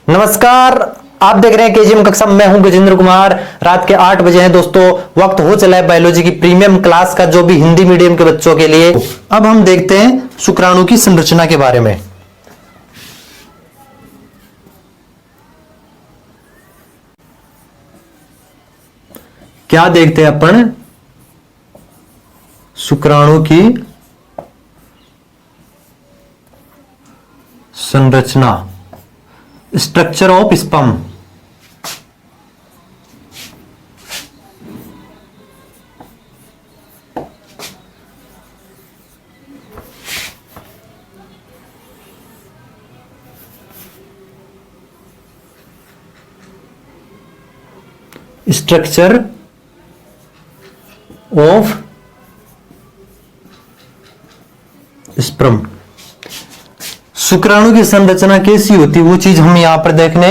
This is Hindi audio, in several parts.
नमस्कार, आप देख रहे हैं केजीएम कक्षा। मैं हूं गजेंद्र कुमार। रात के 8 बजे हैं दोस्तों। वक्त हो चला है बायोलॉजी की प्रीमियम क्लास का, जो भी हिंदी मीडियम के बच्चों के लिए। अब हम देखते हैं शुक्राणु की संरचना के बारे में। क्या देखते हैं अपन? शुक्राणु की संरचना, structure of sperm. Structure of sperm. शुक्राणु की संरचना कैसी होती है वो चीज हम यहां पर देखने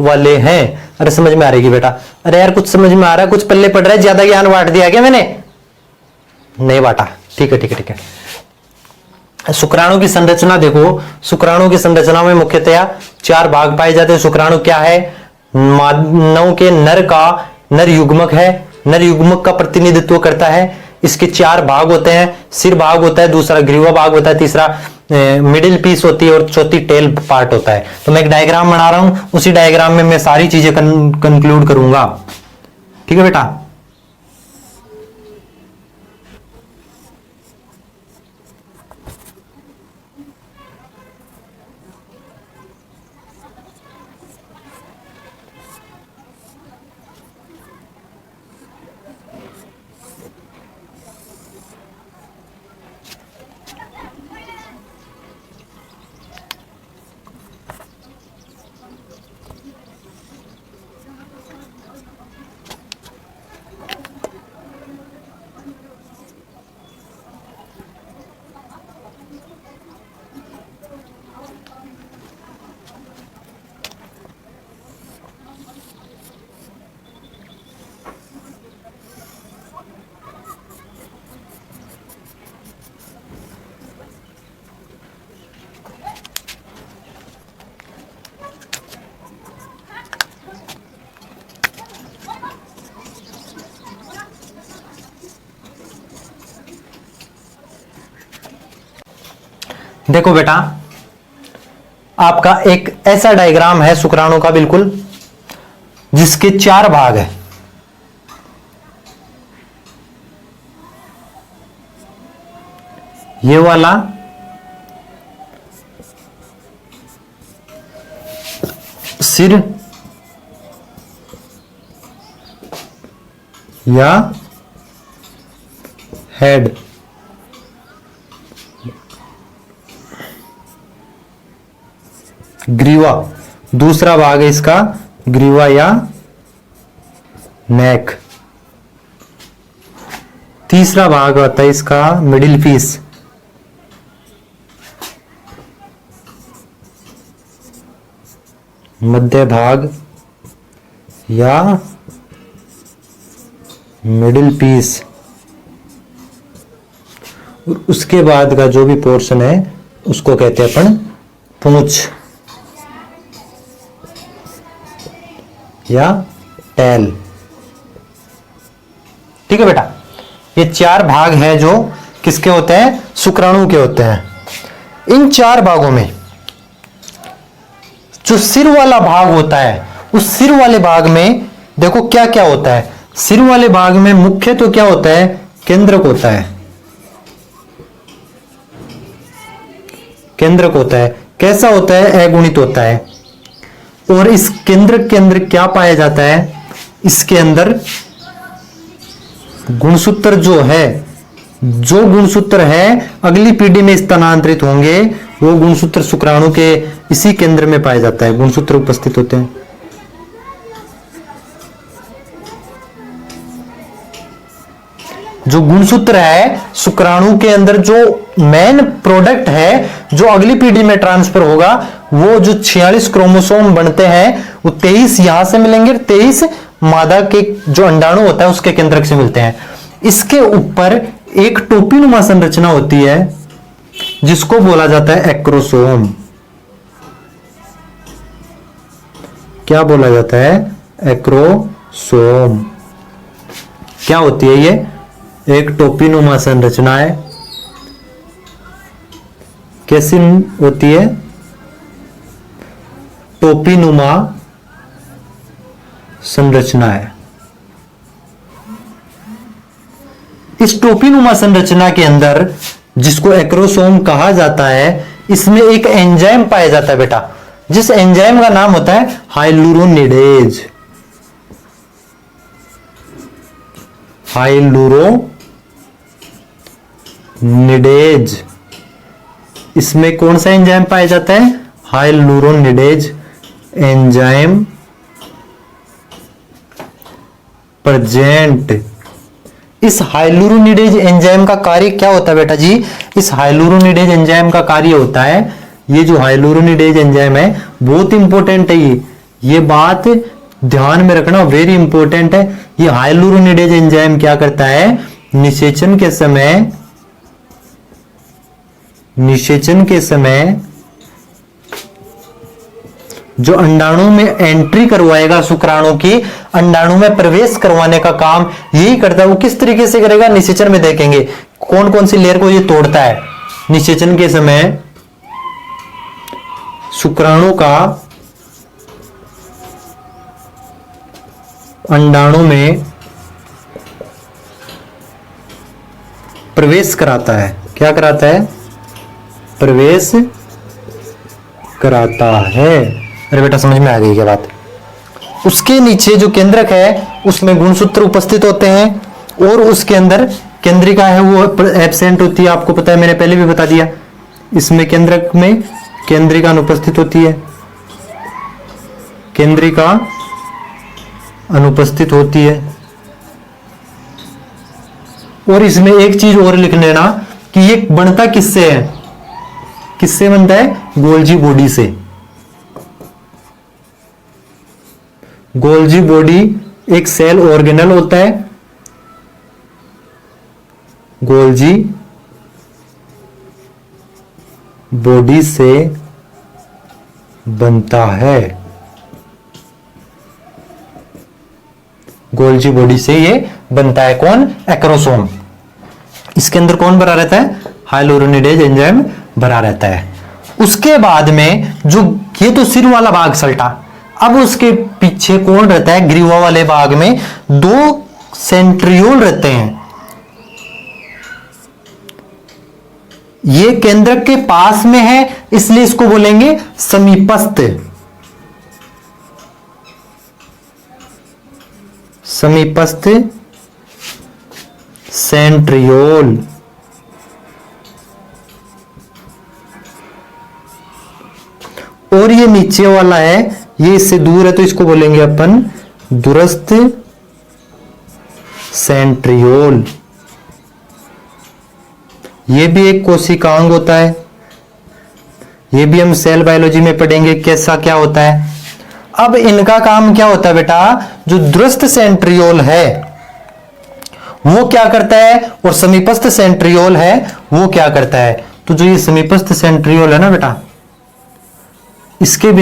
वाले हैं। अरे समझ में आ रही है बेटा? अरे यार कुछ समझ में आ रहा है, कुछ पल्ले पड़ रहा है, ज्यादा ज्ञान बांट दिया क्या मैंने? नहीं बांटा। ठीक है ठीक है ठीक है। शुक्राणु की संरचना देखो। शुक्राणु की संरचना में मुख्यतया 4 भाग पाए जाते हैं। शुक्राणु क्या है? मानव के नर का नर युग्मक है। नर युग्मक का प्रतिनिधित्व करता है। इसके 4 भाग होते हैं। सिर भाग होता है, दूसरा ग्रीवा भाग होता है, तीसरा मिडिल पीस होती है और चौथी टेल पार्ट होता है। तो मैं एक डायग्राम बना रहा हूं, उसी डायग्राम में मैं सारी चीजें कंक्लूड करूंगा। ठीक है बेटा? देखो बेटा, आपका एक ऐसा डायग्राम है शुक्राणु का, बिल्कुल, जिसके 4 भाग हैं। ये वाला सिर या हेड, ग्रीवा। दूसरा भाग है इसका ग्रीवा या नेक। तीसरा भाग होता है इसका मिडिल पीस। मध्य भाग या मिडिल पीस। और उसके बाद का जो भी पोर्शन है उसको कहते हैं अपन पूंछ या टेल। ठीक है बेटा? ये 4 भाग हैं जो किसके होते हैं? शुक्राणु के होते हैं। इन 4 भागों में जो सिर वाला भाग होता है, उस सिर वाले भाग में देखो क्या क्या होता है। सिर वाले भाग में मुख्य तो क्या होता है? केंद्रक होता है। केंद्रक होता है। कैसा होता है? अगुणित होता है। और इस केंद्रक के अंदर क्या पाया जाता है? इसके अंदर गुणसूत्र जो है, जो गुणसूत्र है अगली पीढ़ी में स्थानांतरित होंगे, वो गुणसूत्र शुक्राणु के इसी केंद्र में पाया जाता है। गुणसूत्र उपस्थित होते हैं। जो गुणसूत्र है शुक्राणु के अंदर, जो मेन प्रोडक्ट है जो अगली पीढ़ी में ट्रांसफर होगा, वो जो 46 क्रोमोसोम बनते हैं, वो 23 यहां से मिलेंगे, 23 मादा के जो अंडाणु होता है उसके केंद्रक से मिलते हैं। इसके ऊपर एक टोपीनुमा संरचना होती है जिसको बोला जाता है एक्रोसोम। क्या बोला जाता है? एक्रोसोम। क्या होती है ये? एक टोपीनुमा संरचना है। कैसी होती है? टोपीनुमा संरचना है। इस टोपीनुमा संरचना के अंदर, जिसको एक्रोसोम कहा जाता है, इसमें एक एंजाइम पाया जाता है बेटा, जिस एंजाइम का नाम होता है हाइलुरोनिडेज। हाइलुरोनिडेज। इसमें कौन सा एंजाइम पाया जाता है? Hyaluronidase enzyme present. इस हाइलुरोनिडेज एंजाइम का कार्य क्या होता है बेटा जी? इस हाइलुरोनिडेज एंजाइम का कार्य होता है, ये जो हाइलुरोनिडेज एंजाइम है बहुत इंपॉर्टेंट है। ये बात ध्यान में रखना, वेरी इंपॉर्टेंट है। ये हाइलुरोनिडेज एंजाइम क्या करता है? निषेचन के समय जो अंडाणु में एंट्री करवाएगा, शुक्राणु की अंडाणु में प्रवेश करवाने का काम यही करता है। वो किस तरीके से करेगा? निषेचन में देखेंगे कौन कौन सी लेयर को ये तोड़ता है। निषेचन के समय शुक्राणु का अंडाणु में प्रवेश कराता है। क्या कराता है? प्रवेश कराता है। अरे बेटा समझ में आ गई क्या बात? उसके नीचे जो केंद्रक है उसमें गुणसूत्र उपस्थित होते हैं, और उसके अंदर केंद्रिका है वो एब्सेंट होती है। आपको पता है, मैंने पहले भी बता दिया। इसमें केंद्रक में केंद्रिका अनुपस्थित होती है, केंद्रिका अनुपस्थित होती है। और इसमें एक चीज और लिख लेना कि ये बनता किससे है? किससे बनता है? गोल्जी बॉडी से। गोल्जी बॉडी एक सेल ऑर्गेनल होता है। गोल्जी बॉडी से बनता है। गोल्जी बॉडी से ये बनता है। कौन? एक्रोसोम। इसके अंदर कौन भरा रहता है? हाइलुरोनिडेज एंजाइम भरा रहता है। उसके बाद में जो ये तो सिर वाला भाग सल्टा, अब उसके पीछे कौन रहता है? ग्रीवा वाले भाग में दो सेंट्रियोल रहते हैं। ये केंद्रक के पास में है, इसलिए इसको बोलेंगे समीपस्थ। समीपस्थ सेंट्रियोल। और ये नीचे वाला है, ये इससे दूर है तो इसको बोलेंगे अपन दूरस्थ सेंट्रियोल। ये भी एक कोशिकांग होता है। ये भी हम सेल बायोलॉजी में पढ़ेंगे कैसा क्या होता है। अब इनका काम क्या होता है बेटा? जो दूरस्थ सेंट्रियोल है वो क्या करता है, और समीपस्थ सेंट्रियोल है वो क्या करता है? तो जो ये समीपस्थ सेंट्रियोल है ना बेटा, इसके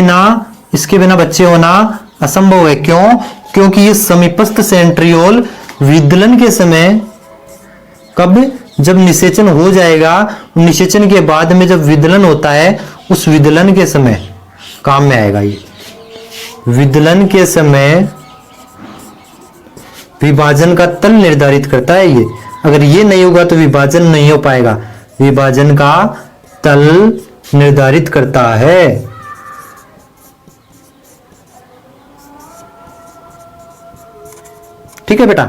बिना बच्चे होना असंभव है। क्यों? क्योंकि ये समीपस्थ सेंट्रियोल विदलन के समय, कब? जब निषेचन हो जाएगा, निषेचन के बाद में जब विदलन होता है, उस विदलन के समय काम में आएगा। ये विदलन के समय विभाजन का तल निर्धारित करता है। ये अगर ये नहीं होगा तो विभाजन नहीं हो पाएगा। विभाजन का तल निर्धारित करता है। ठीक है बेटा।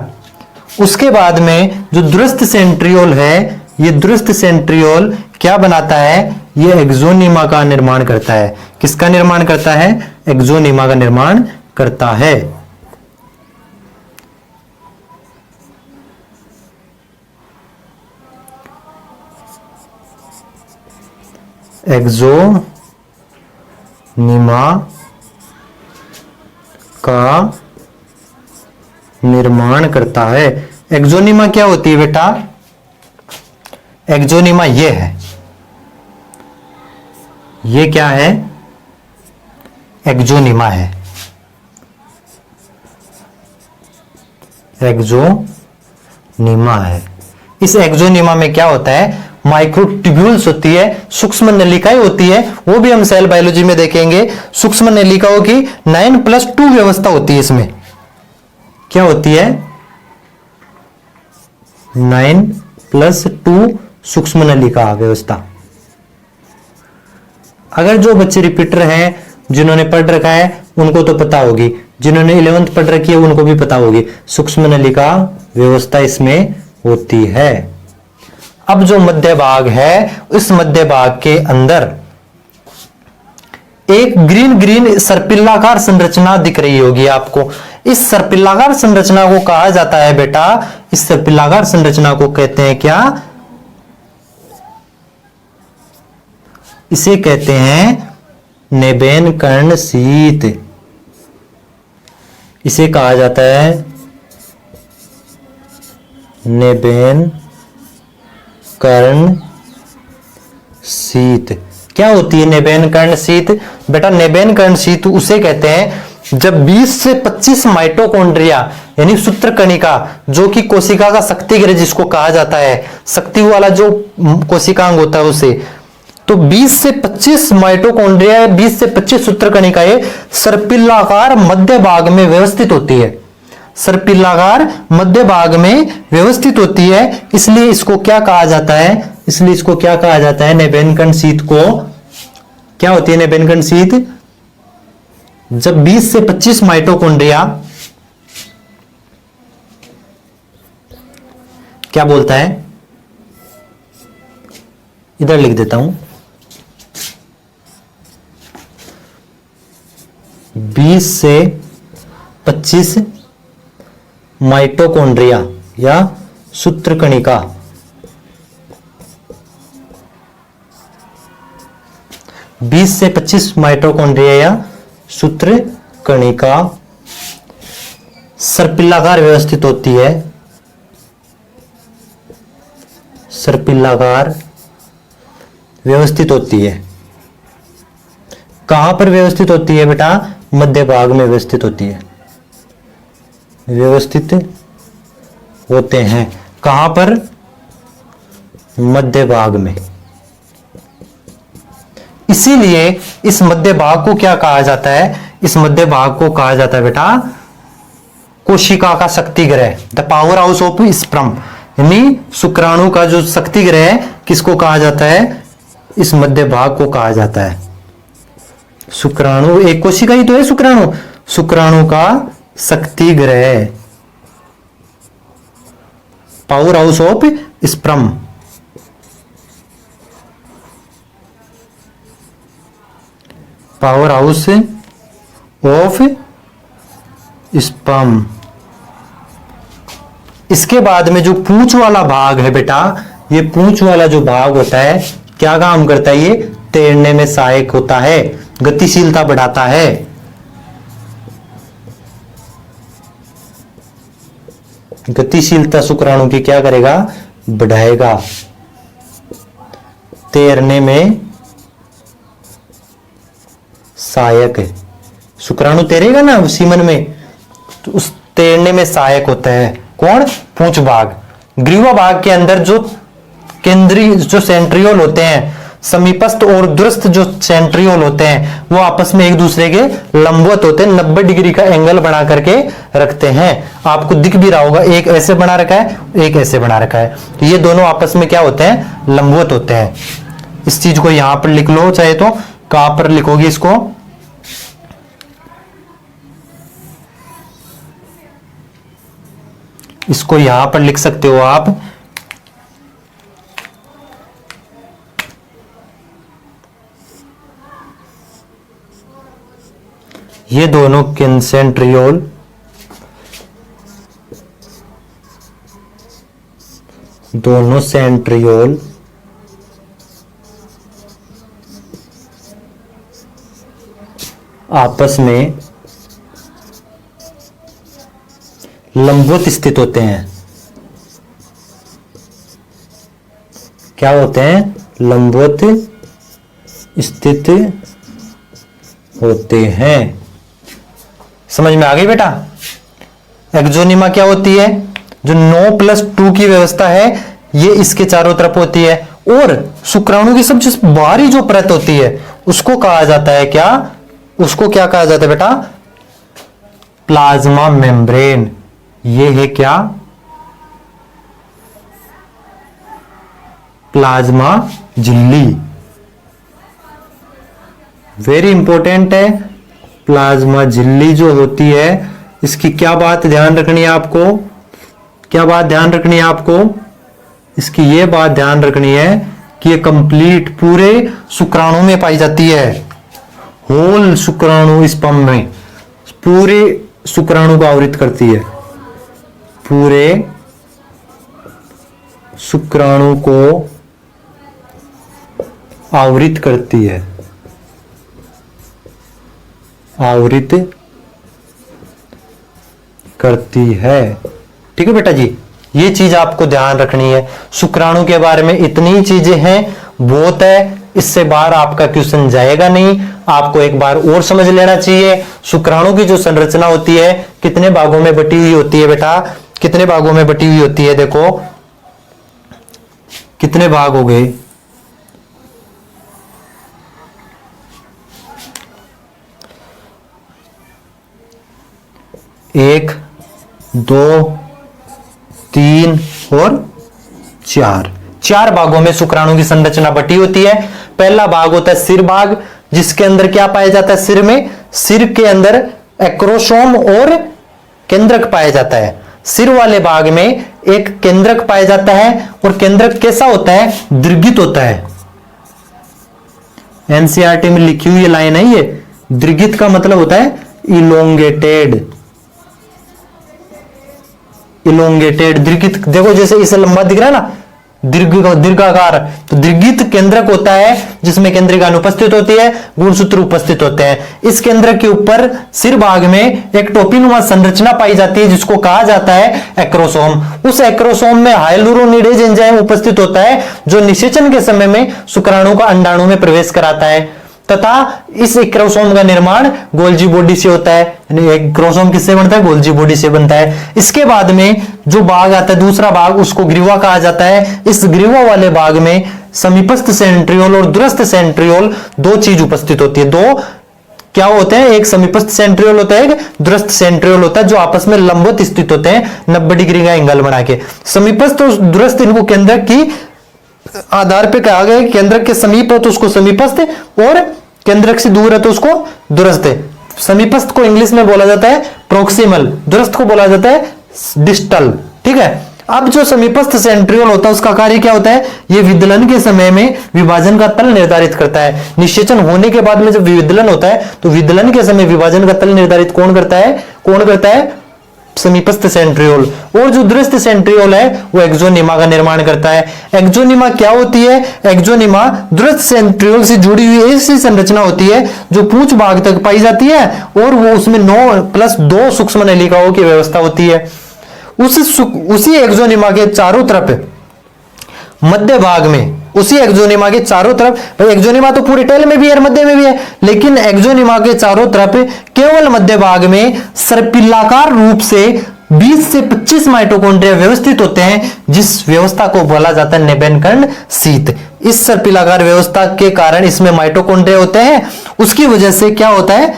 उसके बाद में जो दूरस्थ सेंट्रियोल है, ये दूरस्थ सेंट्रियोल क्या बनाता है? ये एक्सोनिमा का निर्माण करता है। किसका निर्माण करता है? एक्सोनिमा का निर्माण करता है। एक्सोनिमा का निर्माण करता है। एक्सोनिमा क्या होती है बेटा? एक्सोनिमा ये है। ये क्या है? एक्सोनिमा है। एक्सोनीमा है। इस एक्सोनीमा में क्या होता है, माइक्रोट्यूब्यूल्स होती है, सूक्ष्म नलिकाएं होती है, वो भी हम सेल बायोलॉजी में देखेंगे। सूक्ष्म नलिकाओं की 9+2 व्यवस्था होती है। इसमें क्या होती है, 9+2 सूक्ष्म नलिका व्यवस्था। अगर जो बच्चे रिपीटर हैं, जिन्होंने पढ़ रखा है उनको तो पता होगी, जिन्होंने 11th पढ़ रखी है उनको भी पता होगी, सूक्ष्म नलिका व्यवस्था इसमें होती है। अब जो मध्य भाग है, इस मध्य भाग के अंदर एक ग्रीन ग्रीन सर्पिलाकार संरचना दिख रही होगी आपको। इस सर्पिलाकार संरचना को कहा जाता है बेटा, इस सर्पिलाकार संरचना को कहते हैं क्या, इसे कहते हैं नेबेन कर्ण शीत। इसे कहा जाता है नेबेन कर्ण शीत। क्या होती है नेबेन कर्ण शीत बेटा? नेबेन कर्ण शीत उसे कहते हैं जब 20 से 25 माइटोकॉन्ड्रिया यानी सूत्र कणिका, जो कि कोशिका का शक्ति गृह जिसको कहा जाता है, शक्ति वाला जो कोशिकांग होता है उसे, तो 20 से 25 माइटोकॉन्ड्रिया, 20 से 25 सूत्र कणिकाएं सर्पिलाकार मध्य भाग में व्यवस्थित होती है। सर्पिलाकार मध्य भाग में व्यवस्थित होती है, इसलिए इसको क्या कहा जाता है, इसलिए इसको क्या कहा जाता है, नेबेन कर्ण शीत को। क्या होती है नेबेन कर्ण शीत? जब 20 से 25 माइटोकॉन्ड्रिया, क्या बोलता है, इधर लिख देता हूं, 20 से 25 माइटोकॉन्ड्रिया या सूत्रकणिका, 20 से 25 माइटोकॉन्ड्रिया या सूत्रकणिका सर्पिलाकार व्यवस्थित होती है। सर्पिलाकार व्यवस्थित होती है। कहां पर व्यवस्थित होती है बेटा? मध्य भाग में व्यवस्थित होती है, व्यवस्थित होते हैं। कहां पर? मध्य भाग में। इसीलिए इस मध्य भाग को क्या कहा जाता है? इस मध्य भाग को कहा जाता है बेटा कोशिका का शक्ति गृह, the power house of sperm, यानी शुक्राणु का जो शक्ति गृह है, किसको कहा जाता है? इस मध्य भाग को कहा जाता है। शुक्राणु, एक कोशिका ही तो है शुक्राणु, शुक्राणु का शक्ति गृह, power house of sperm. Power house of sperm. इसके बाद में जो पूंछ वाला भाग है बेटा, ये पूंछ वाला जो भाग होता है क्या काम करता है? ये तैरने में सहायक होता है, गतिशीलता बढ़ाता है। गतिशीलता शुक्राणु की क्या करेगा? बढ़ाएगा। तैरने में सहायक है। शुक्राणु तैरेगा ना सीमन में, तो उस तैरने में सहायक होता है कौन? पूंछ भाग। ग्रीवा भाग के अंदर जो केंद्रीय जो सेंट्रियोल होते हैं, समीपस्थ और दूरस्थ जो सेंट्रियोल होते हैं, वो आपस में एक दूसरे के लंबवत होते हैं, 90 डिग्री का एंगल बना करके रखते हैं। आपको दिख भी रहा होगा, एक ऐसे बना रखा है, एक ऐसे बना रखा है, तो ये दोनों आपस में क्या होते हैं? लंबवत होते हैं। इस चीज को यहां पर लिख लो, चाहे तो कहां पर लिखोगे इसको? इसको यहां पर लिख सकते हो आप, ये दोनों सेंट्रियोल आपस में लंबवत स्थित होते हैं। क्या होते हैं? लंबवत स्थित होते हैं। समझ में आ गई बेटा? एक्सोनिमा क्या होती है? जो 9+2 की व्यवस्था है ये इसके चारों तरफ होती है। और शुक्राणु की सबसे बाहरी जो परत होती है उसको कहा जाता है क्या? उसको क्या कहा जाता है बेटा? Plasma membrane. ये है क्या? प्लाज्मा झिल्ली। वेरी इंपॉर्टेंट है। प्लाज्मा झिल्ली जो होती है इसकी क्या बात ध्यान रखनी है आपको? क्या बात ध्यान रखनी है आपको? इसकी ये बात ध्यान रखनी है कि ये कंप्लीट पूरे शुक्राणु में पाई जाती है। होल शुक्राणु स्पर्म में पूरे शुक्राणु को आवृत करती है। पूरे शुक्राणु को आवृत करती है। आवृत करती है। ठीक है बेटा जी, ये चीज आपको ध्यान रखनी है। शुक्राणु के बारे में इतनी चीजें हैं, बहुत है, इससे बाहर आपका क्वेश्चन जाएगा नहीं। आपको एक बार और समझ लेना चाहिए शुक्राणु की जो संरचना होती है कितने भागों में बटी हुई होती है बेटा? कितने भागों में बटी हुई होती है? देखो कितने भाग हो गए? एक, दो, तीन और चार भागों में शुक्राणु की संरचना बटी होती है। पहला भाग होता है सिर भाग, जिसके अंदर क्या पाया जाता है? सिर में, सिर के अंदर एक्रोसोम और केंद्रक पाया जाता है। सिर वाले भाग में एक केंद्रक पाया जाता है और केंद्रक कैसा होता है? दीर्घित होता है। एनसीईआरटी में लिखी हुई लाइन है ये। दीर्घित का मतलब होता है इलोंगेटेड। इलोंगेटेड, दीर्घित। देखो जैसे इसे लंबा दिख रहा है ना, दीर्घाकार, तो दीर्घित केंद्रक होता है जिसमें केंद्रिका अनुपस्थित होती है, गुणसूत्र उपस्थित होते हैं। इस केंद्रक के ऊपर सिर भाग में एक टोपीनुमा संरचना पाई जाती है जिसको कहा जाता है एक्रोसोम। उस एक्रोसोम में हाइलुरोनिडेज एंजाइम उपस्थित होता है जो निषेचन के समय में शुक्राणु का अंडाणु में प्रवेश कराता है, तथा इस एक्रोसोम का निर्माण गोल्जी बॉडी से होता है। एक्रोसोम किससे बनता है? गोल्जी बॉडी से बनता है। इसके बाद में जो भाग आता है दूसरा भाग, उसको ग्रीवा कहा जाता है। इस ग्रीवा वाले भाग में समीपस्थ सेंट्रियोल और दूरस्थ सेंट्रियोल दो चीज उपस्थित होती है। दो क्या होते हैं? एक समीपस्थ सेंट्रियोल होता है, एक दूरस्थ सेंट्रियोल होता है, जो आपस में लंबवत स्थित होते हैं 90 डिग्री का एंगल बना के। समीपस्थ और दूरस्थ इनको केंद्रक की आधार पे कहा गया। केंद्रक के समीप है तो उसको समीपस्थ, और केंद्रक से दूर है तो उसको दूरस्थ। समीपस्थ को इंग्लिश में बोला जाता है प्रोक्सिमल, दूरस्थ को बोला जाता है डिस्टल। ठीक है। अब जो समीपस्थ सेंट्रियोल होता है उसका कार्य क्या होता है? ये विदलन के समय में विभाजन का तल निर्धारित करता है। निषेचन होने के बाद में जब विदलन होता है तो विदलन के समय विभाजन का तल निर्धारित कौन करता है? कौन करता है? समीपस्थ सेंट्रियोल। और जो दूरस्थ सेंट्रियोल है वो एक्सोनिमा का निर्माण करता है। एक्सोनिमा क्या होती है? एक्सोनिमा दूरस्थ सेंट्रियोल से जुड़ी हुई ऐसी संरचना होती है जो पूंछ भाग तक पाई जाती है और वो उसमें 9+2 सूक्ष्म नलिकाओं की व्यवस्था होती है। उसी एक्सोनिमा के चारों तरफ मध्य भाग में, उसी एक्सोनिमा के चारों तरफ, भाई एक्सोनिमा तो पूरे टेल में भी है और मध्य में भी है, लेकिन एक्सोनिमा के चारों तरफ केवल मध्य भाग में सर्पिलाकार रूप से 20 से 25 माइटोकॉन्ड्रिया व्यवस्थित होते हैं, जिस व्यवस्था को बोला जाता है नेबेनकर्ण शीत। इस सर्पिलाकार व्यवस्था के कारण इसमें माइटोकॉन्ड्रिया होते हैं। उसकी वजह से क्या होता है?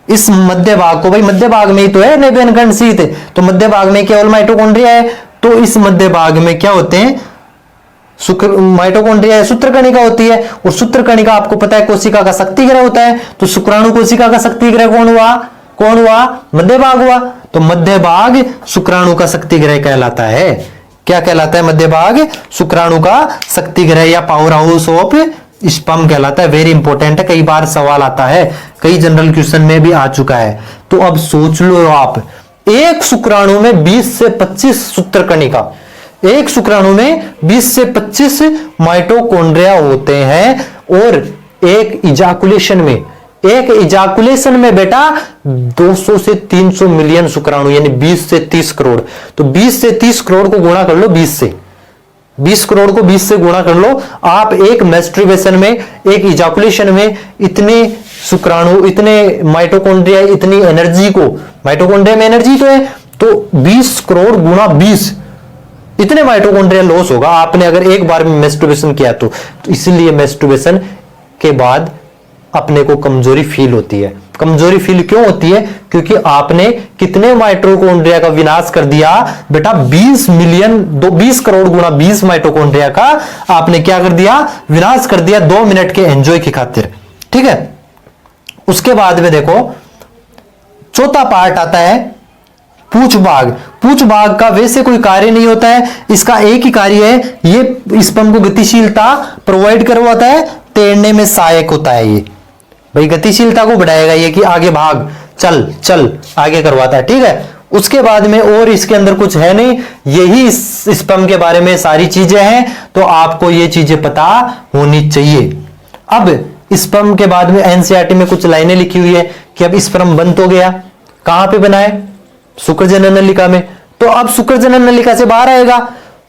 इस मध्य भाग को, भाई मध्य भाग में ही तो है नेबेनकर्ण शीत, तो मध्य भाग में केवल माइटोकॉन्ड्रिया है, तो इस मध्य भाग में क्या होते हैं? माइटोकॉन्ड्रिया सूत्रकणिका होती है। और सूत्रकणिका आपको पता है कोशिका का शक्तिग्रह होता है, तो शुक्राणु कोशिका का शक्तिग्रह कौन हुआ? कौन हुआ? मध्य भाग हुआ। तो मध्य भाग शुक्राणु का शक्तिग्रह कहलाता है। क्या कहलाता है? मध्य भाग शुक्राणु का शक्तिग्रह या पावर हाउस ऑफ स्पर्म कहलाता है। वेरी इंपॉर्टेंट है, कई बार सवाल आता है, कई जनरल क्वेश्चन में भी आ चुका है। तो अब सोच लो आप, एक शुक्राणु में 20 से 25 सूत्रकणिका, एक शुक्राणु में 20 से 25 माइटोकॉन्ड्रिया होते हैं, और एक इजाकुलेशन में बेटा 200 से 300 मिलियन शुक्राणु, यानी 20 से 30 करोड़। तो 20 से 30 करोड़ को गुणा कर लो 20 से, 20 करोड़ को 20 से गुणा कर लो। आप एक मैस्ट्रुबेशन में, एक इजाकुलेशन में इतने शुक्राणु इतने माइटोकॉन्ड्रिया इतनी एनर्जी को, माइटोकॉन्ड्रिया में एनर्जी तो है, तो 20 करोड़ गुना 20 इतने माइटोकॉन्ड्रिया लॉस होगा आपने अगर एक बार में मेस्टुर्बेशन किया तो इसलिए मेस्टुर्बेशन के बाद अपने को कमजोरी फील होती है। कमजोरी फील क्यों होती है? क्योंकि आपने कितने माइटोकॉन्ड्रिया का विनाश कर दिया बेटा, 20 करोड़ गुना 20 माइटोकॉन्ड्रिया का आपने क्या कर दिया? विनाश कर दिया 2 मिनट के एंजॉय की खातिर। ठीक है, उसके बाद में देखो चौथा पार्ट आता है पूछ भाग। पूछ भाग का वैसे कोई कार्य नहीं होता है, इसका एक ही कार्य है, ये स्पर्म को गतिशीलता प्रोवाइड करवाता है, तैरने में सहायक होता है। ये भाई गतिशीलता को बढ़ाएगा ये कि आगे भाग, चल चल आगे करवाता है। ठीक है, उसके बाद में और इसके अंदर कुछ है नहीं, यही स्पर्म के बारे में सारी चीजें हैं, तो आपको ये चीजें पता होनी चाहिए। अब स्पर्म के बाद में एनसीईआरटी में कुछ लाइनें लिखी हुई है कि अब स्पर्म बन तो गया, कहां पे बना है? शुक्रजनन नलिका में। तो अब शुक्रजनन नलिका से बाहर आएगा,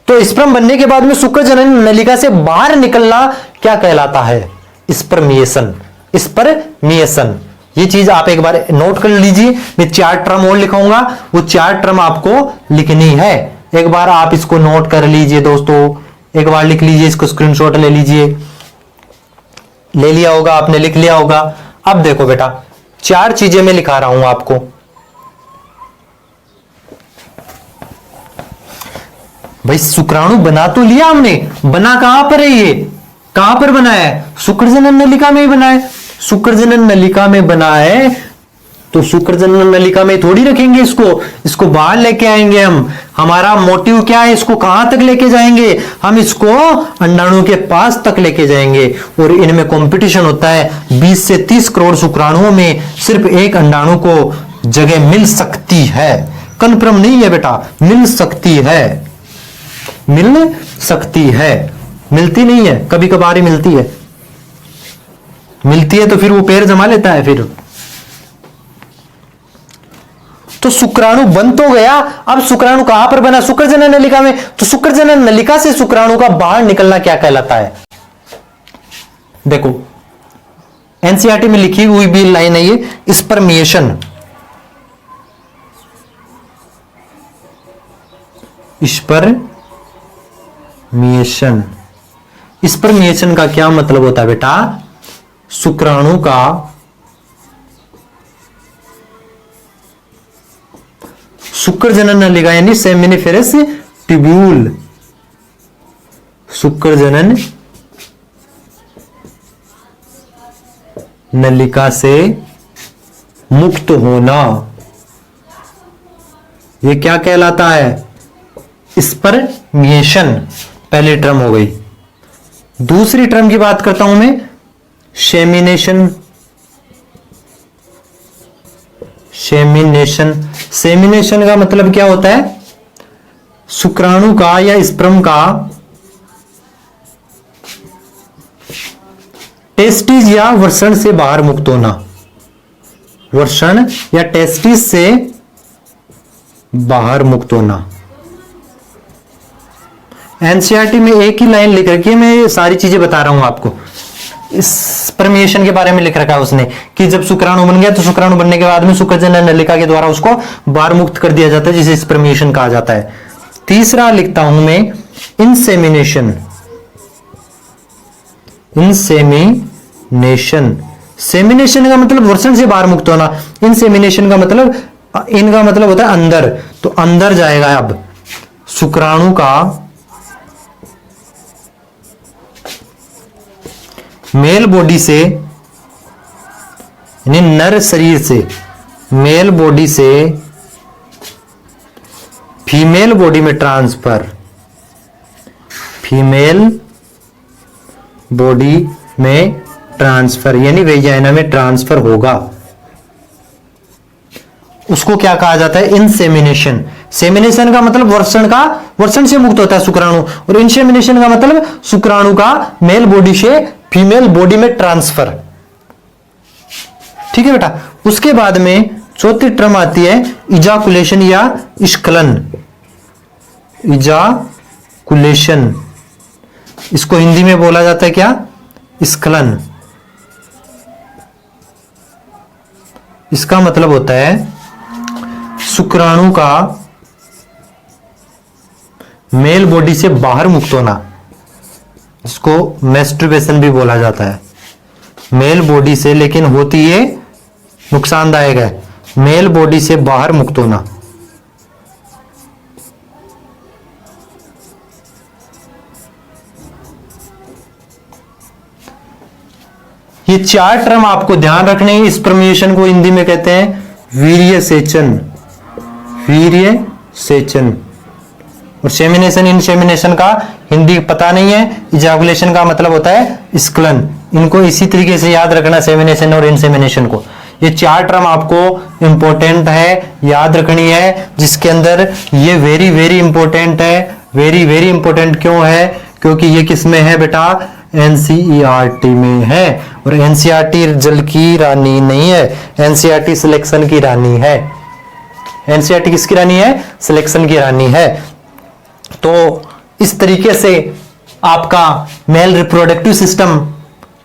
तो स्पर्म बनने के बाद में शुक्रजनन नलिका से बाहर निकलना क्या कहलाता है? स्पर्मिएशन। स्पर्मिएशन ये चीज आप एक बार नोट कर लीजिए, मैं 4 टर्म और लिखाऊंगा, वो 4 टर्म आपको लिखनी है। एक बार आप इसको नोट कर लीजिए दोस्तों, एक बार लिख लीजिए, इसको स्क्रीनशॉट ले लीजिए। ले लिया होगा आपने, लिख लिया होगा। अब देखो बेटा 4 चीजें मैं लिखा रहा हूं आपको। भाई शुक्राणु बना तो लिया हमने, बना कहां पर है? ये कहां पर बना है? शुक्रजनन नलिका में ही बना है। शुक्रजनन नलिका में बना है, तो शुक्रजनन नलिका में थोड़ी रखेंगे इसको बाहर लेके आएंगे हम। हमारा मोटिव क्या है? इसको कहां तक लेके जाएंगे? हम इसको अंडाणु के पास तक लेके जाएंगे, और इनमें कंपटीशन होता है। 20 से 30 करोड़ शुक्राणुओं में सिर्फ एक अंडाणु को जगह मिल सकती है। कन्फर्म नहीं है बेटा, मिल सकती है, मिल सकती है, मिलती नहीं है, कभी कभार ही मिलती है। मिलती है तो फिर वो पैर जमा लेता है फिर। तो शुक्राणु बन तो गया, अब शुक्राणु कहां पर बना? शुक्रजनन नलिका में। तो शुक्रजनन नलिका से शुक्राणु का बाहर निकलना क्या कहलाता है? देखो एनसीईआरटी में लिखी हुई भी लाइन है ये, स्पर्मिएशन। स्पर्मिएशन का क्या मतलब होता है बेटा? शुक्राणु का शुक्रजनन नलिका यानी सेमिनिफेरस ट्यूब्यूल, शुक्रजनन नलिका से मुक्त होना, यह क्या कहलाता है? स्पर्मिएशन। पहली टर्म हो गई। दूसरी टर्म की बात करता हूं मैं, सेमिनेशन। सेमिनेशन का मतलब क्या होता है? शुक्राणु का या स्पर्म का टेस्टिस या वृषण से बाहर मुक्त होना। वृषण या टेस्टिस से बाहर मुक्त होना। एनसीईआरटी में एक ही लाइन लिख रखी है, मैं सारी चीजें बता रहा हूं आपको। स्पर्मिएशन के बारे में लिख रखा है उसने कि जब शुक्राणु बन गया तो शुक्राणु बनने के बाद में शुक्रजनन नलिका के द्वारा उसको बाहर मुक्त कर दिया जाता है, जिसे स्पर्मिएशन कहा जाता है। तीसरा लिखता हूं मैं इंसेमिनेशन। सेमिनेशन का मतलब वृषण से बाहर मुक्त होना। इंसेमिनेशन का मतलब, इनका मतलब होता है अंदर, तो अंदर जाएगा। अब शुक्राणु का मेल बॉडी से यानी नर शरीर से, मेल बॉडी से फीमेल बॉडी में ट्रांसफर, फीमेल बॉडी में ट्रांसफर यानी वेजाइना में ट्रांसफर होगा। उसको क्या कहा जाता है? इंसेमिनेशन। सेमिनेशन का मतलब वृषण से मुक्त होता है शुक्राणु, और इंसेमिनेशन का मतलब शुक्राणु का मेल बॉडी से फीमेल बॉडी में ट्रांसफर। ठीक है बेटा। उसके बाद में चौथी टर्म आती है इजाकुलेशन या स्खलन। इजाकुलेशन, इसको हिंदी में बोला जाता है क्या? स्खलन। इसका मतलब होता है शुक्राणु का मेल बॉडी से बाहर मुक्त होना, इसको मैस्टरबेशन भी बोला जाता है। मेल बॉडी से, लेकिन होती ये नुकसानदायक है, मेल बॉडी से बाहर मुक्त होना। ये 4 टर्म आपको ध्यान रखने हैं। इस परम्यूटेशन को हिंदी में कहते हैं वीर्य सेचन, वीर्य सेचन। और सेमिनेशन, इनसेमिनेशन का हिंदी पता नहीं है। इजैकुलेशन का मतलब होता है स्खलन। इनको इसी तरीके से याद रखना, सेमिनेशन और इनसेमिनेशन को। ये 4 टर्म आपको इंपॉर्टेंट है, याद रखनी है, जिसके अंदर ये वेरी वेरी इंपॉर्टेंट है। वेरी वेरी इंपॉर्टेंट क्यों है? क्योंकि ये किस में है बेटा? एनसीईआरटी में है। और एनसीईआरटी जल की रानी नहीं है, एनसीईआरटी सिलेक्शन की रानी है। एनसीईआरटी किसकी रानी है? सिलेक्शन की रानी है। तो इस तरीके से आपका मेल रिप्रोडक्टिव सिस्टम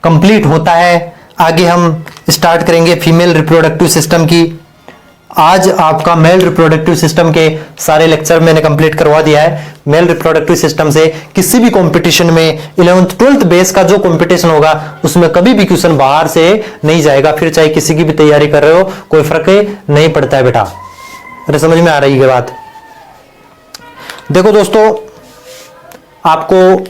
कंप्लीट होता है। आगे हम स्टार्ट करेंगे फीमेल रिप्रोडक्टिव सिस्टम की। आज आपका मेल रिप्रोडक्टिव सिस्टम के सारे लेक्चर मैंने कंप्लीट करवा दिया है। मेल रिप्रोडक्टिव सिस्टम से किसी भी कंपटीशन में 11th 12th बेस का जो कंपटीशन होगा उसमें कभी भी क्वेश्चन बाहर से नहीं जाएगा। फिर चाहे किसी की भी तैयारी कर रहे हो, कोई फर्क नहीं पड़ता है बेटा। अरे समझ में आ रही है बात? देखो दोस्तों, आपको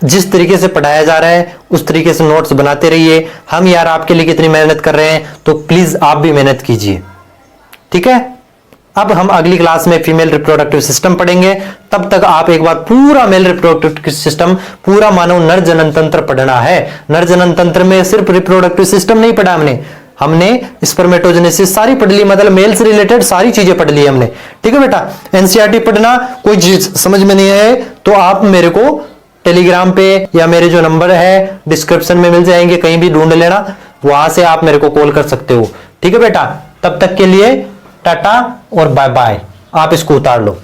जिस तरीके से पढ़ाया जा रहा है उस तरीके से नोट्स बनाते रहिए। हम यार आपके लिए कितनी मेहनत कर रहे हैं, तो प्लीज आप भी मेहनत कीजिए, ठीक है। अब हम अगली क्लास में फीमेल रिप्रोडक्टिव सिस्टम पढ़ेंगे। तब तक आप एक बार पूरा मेल रिप्रोडक्टिव सिस्टम, पूरा मानव नर जनन तंत्र पढ़ना है। नर जनन तंत्र में सिर्फ रिप्रोडक्टिव सिस्टम नहीं पढ़ा हमने स्पर्मेटोजेनेसिस सारी पढ़ ली, मतलब मेल से रिलेटेड सारी चीजें पढ़ ली हमने, ठीक है बेटा। एनसीईआरटी पढ़ना, कोई चीज समझ में नहीं आए तो आप मेरे को टेलीग्राम पे या मेरे जो नंबर है डिस्क्रिप्शन में मिल जाएंगे, कहीं भी ढूंढ लेना, वहां से आप मेरे को कॉल कर सकते हो, ठीक है बेटा। तब तक के लिए टाटा और बाय बाय। आप इसको उतार लो।